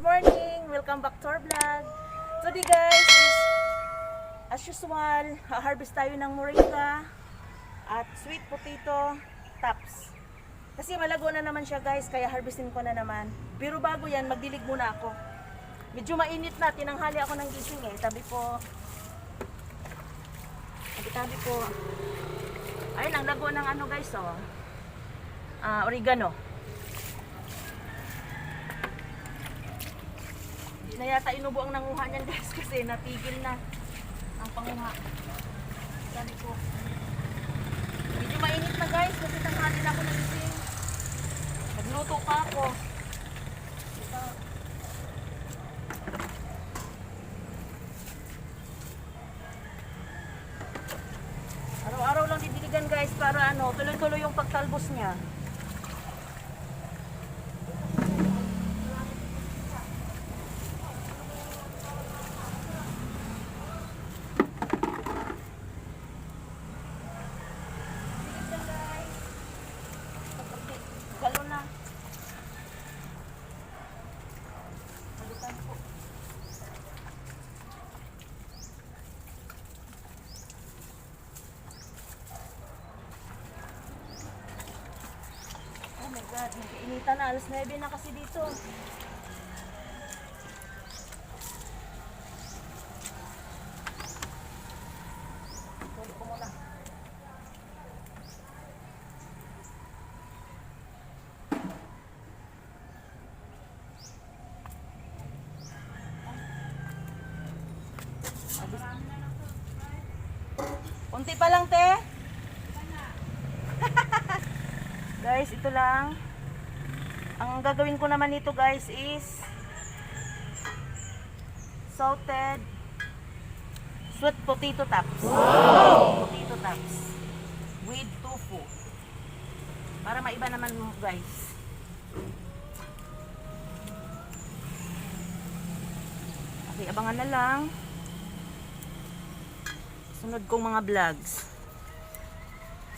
morning! Welcome back to our vlog. Today guys, is, as usual, harvest tayo ng moringa at sweet potato tops. Kasi malago na naman siya guys, kaya harvestin ko na naman. Pero bago yan, magdilig muna ako. Medyo mainit na, tinanghali ako ng gising eh. Tabi po. Tabi po. Ayun, ang lago ng ano guys oh. Oregano. Hindi na yata inubo ang nanguha niyan guys kasi natigil na ang panguha. Sabi ko. Medyo mainit na guys kasi tanghali na ako nagising. Nagluto pa ako. Araw-araw lang didiligan guys para ano, tuloy-tuloy yung pagtalbos niya. Nagkainitan na, alas 9 na kasi dito. Tuloy ko muna. Kunti pa lang te. Guys, ito lang. Ang gagawin ko naman nito guys is salted sweet potato tops. Wow! Potato tops with tofu. Para maiba naman guys. Okay, abangan na lang. Sunod kong mga vlogs.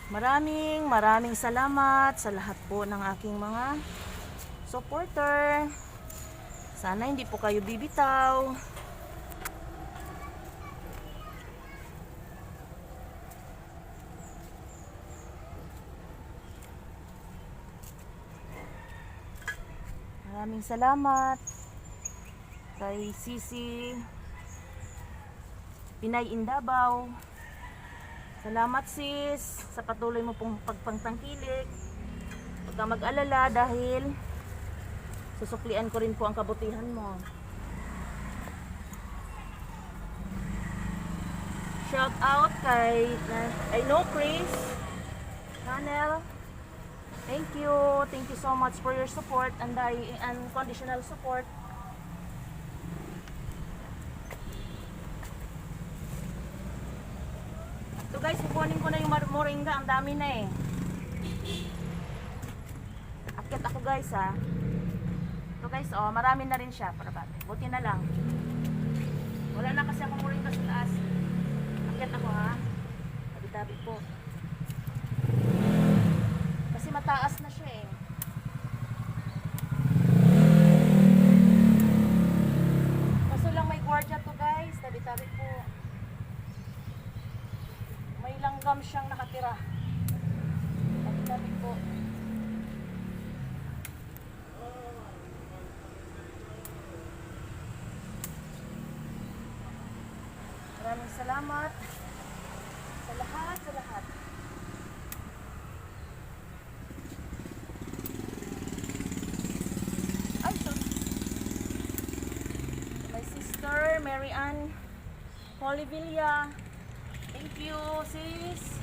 Maraming salamat sa lahat po ng aking mga supporter. Sana hindi po kayo bibitaw. Maraming salamat kay Sisi Pinay Indabaw. Salamat sis sa patuloy mo pong pagpangtangkilik. Huwag kang mag-alala dahil susuklian ko rin po ang kabutihan mo. Shout out kay I know Chris Chanel. Thank you so much for your support and unconditional support. So guys, kukunin ko na yung moringa. Ang dami na eh. Akyat ako guys ha. So guys, oh, marami na rin siya. Buti na lang. Wala na kasi akong moringa sa taas. Akyat ako ha. Tabi-tabi po. Kasi mataas na siya eh. Kaso lang may gwardiya to guys. Tabi-tabi po. May langgam siyang nakatira. Tabi-tabi po. Maraming salamat sa lahat. Ay, so my sister Mary Ann Polivilla. Thank you, sis,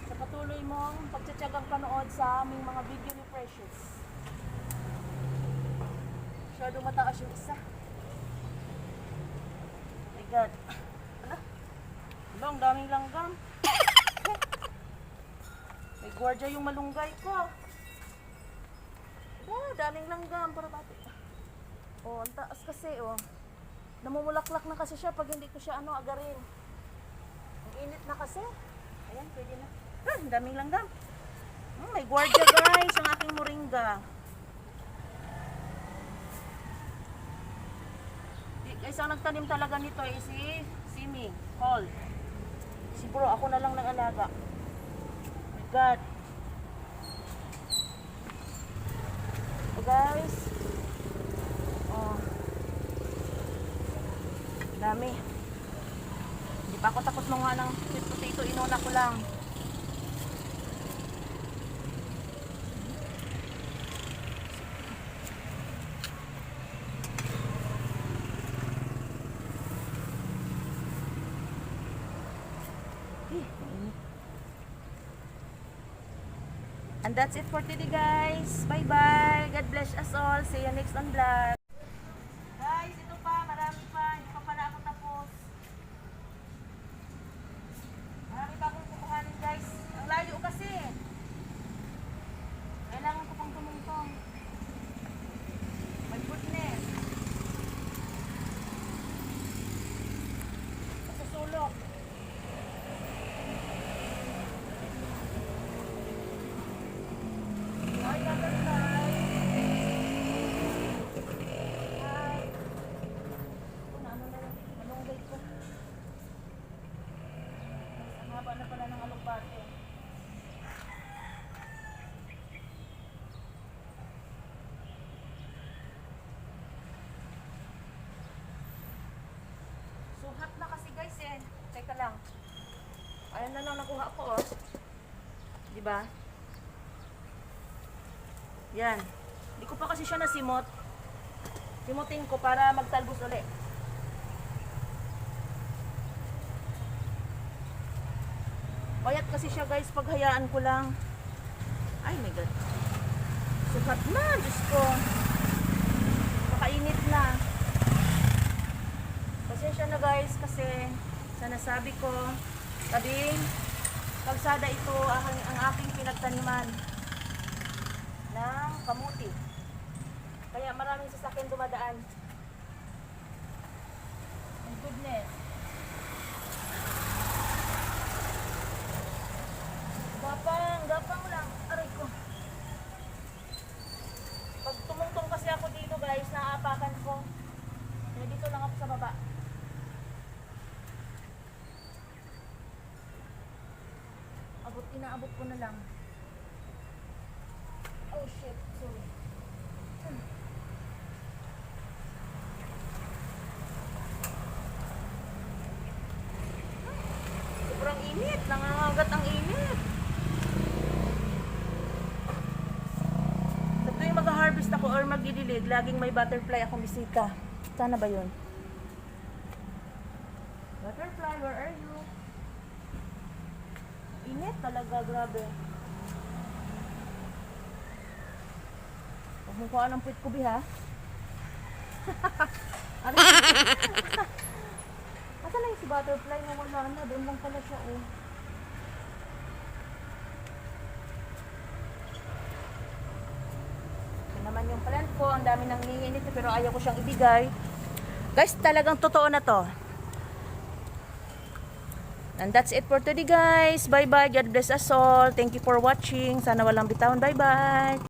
sa patuloy mong pagtsatsagang panood sa aming mga video ni Precious. Masyadong mataas yung isa. Oh my God. Ano? Ang daming langgam. May gwardiya yung malunggay ko. Oh, daming langgam. Para bati. Oh, ang taas kasi, oh. Namumulaklak na kasi siya pag hindi ko siya agarin. Init na kasi. Ayan, pwede na. Ang daming langgam. May gwardiya guys, ang aking moringa. Guys, ang nagtanim talaga nito ay si Simi Hall. Siguro ako na lang nag-alaga. My God. So guys, oh, dami. Hindi pa ako tapos mga ng sweet potato, inuna ko lang. And that's it for today, guys. Bye-bye. God bless us all. See you next on vlog. Guys, ito pa. Marami pa. Hindi pa pala ako tapos. Marami pa akong kukuhanin, guys. Ang layo kasi. Kailangan ko pang tumungtong. My goodness. Sa sulok. Hi, butterfly. Hi. Ano na lang? Malunggay ko. Ang haba na pala ng alugbate. Suhat na kasi guys eh. Teka lang. Ayan na lang nakuha ko oh. Diba? Yan. Hindi ko pa kasi siya nasimot. Simutin ko para magtalbos ulit. Payat kasi siya guys, paghayaan ko lang. Ay my God. Sukat na, Diyos ko. Makainit na. Pasensya na guys kasi sa nasabi ko, tabing kalsada ito ang aking pinagtaniman ng kamuti. Kaya maraming sasakyan dumadaan. My goodness. Gapang lang. Aray ko. Pag tumungtong kasi ako dito guys, naaapakan ko. Kaya dito lang ako sa baba. Inaabot ko na lang. Oh shit, sorry. Sobrang init, nangangagat ang init. Sa tuwing mag-harvest ako or magdidilig, laging may butterfly akong bisita. Sana ba yun? Butterfly, where are you? Init talaga, grabe. Huwag mo kuha ng puwit ko, ha? Asa na yung si butterfly na wala na? Doon lang pala siya, oh. Ito naman yung plant ko. Ang dami nang nginginit pero ayaw ko siyang ibigay. Guys, talagang totoo na to. And that's it for today guys. Bye bye. God bless us all. Thank you for watching. Sana walang bitawan. Bye bye.